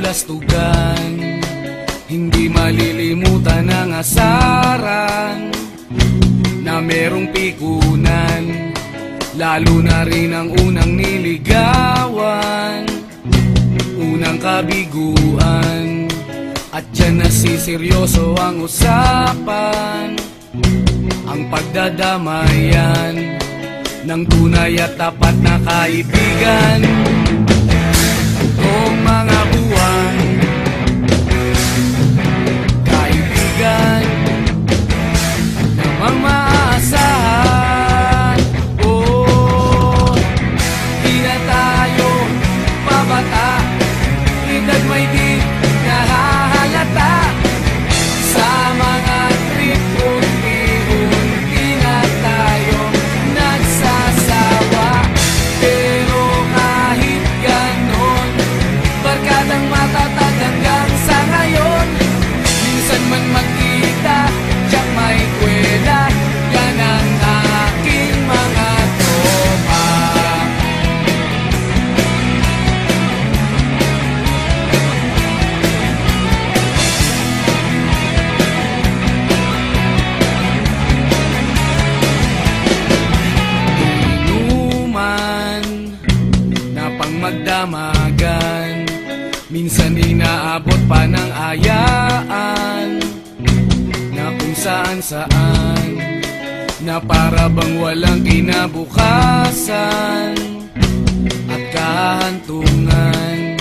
kabalastugan, hindi malilimutan ang asaran na merong pikunan, lalo na rin ang unang niligawan, unang kabiguan. At dyan nasiseryoso ang usapan, ang pagdadamayan ng tunay at tapat na kaibigan. Kung mga buwan, kaibigan namang maaasahan. Oh, di na tayo pabata, edad may di nahahalata. Sa mga trip unti-unti na tayo nagsasawa. Pero kahit ganon, barkadang matatag hanggang sa ngayon. Minsan man magkita, tiyak may kwela, yan ang aking mga tropa. Inuman na pang magdamagan, minsan inaabot pa ng ayaan, na kung saan-saan, na para bang walang kinabukasan at kahantungan.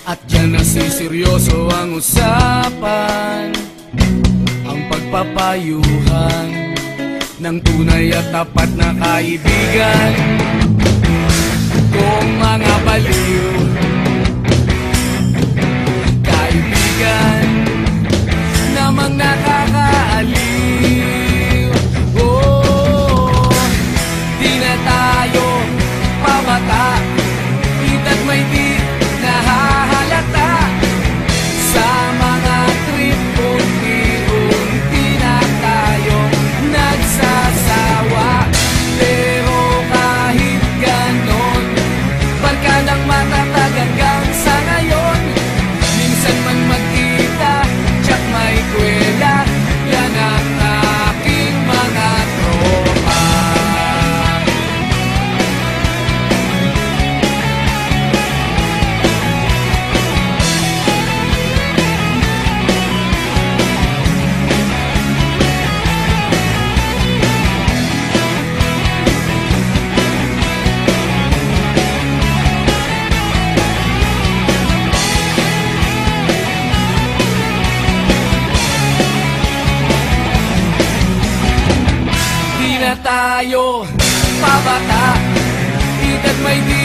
At dyan nasiseryoso ang usapan, ang pagpapayuhan ng tunay at tapat na kaibigan. Kung mga baliw, kaibigan namang nakakaaliw. Oh, di na tayo pabata, edad may di nahahalata. Sa mga trip unti-unti na tayo nagsasawa. Pero kahit ganon, barkadang matatag hanggang sa ngayon. Minsan man magkita, tiyak may kwela, yan ang aking mga tropa. Di na tayo pabata, edad may di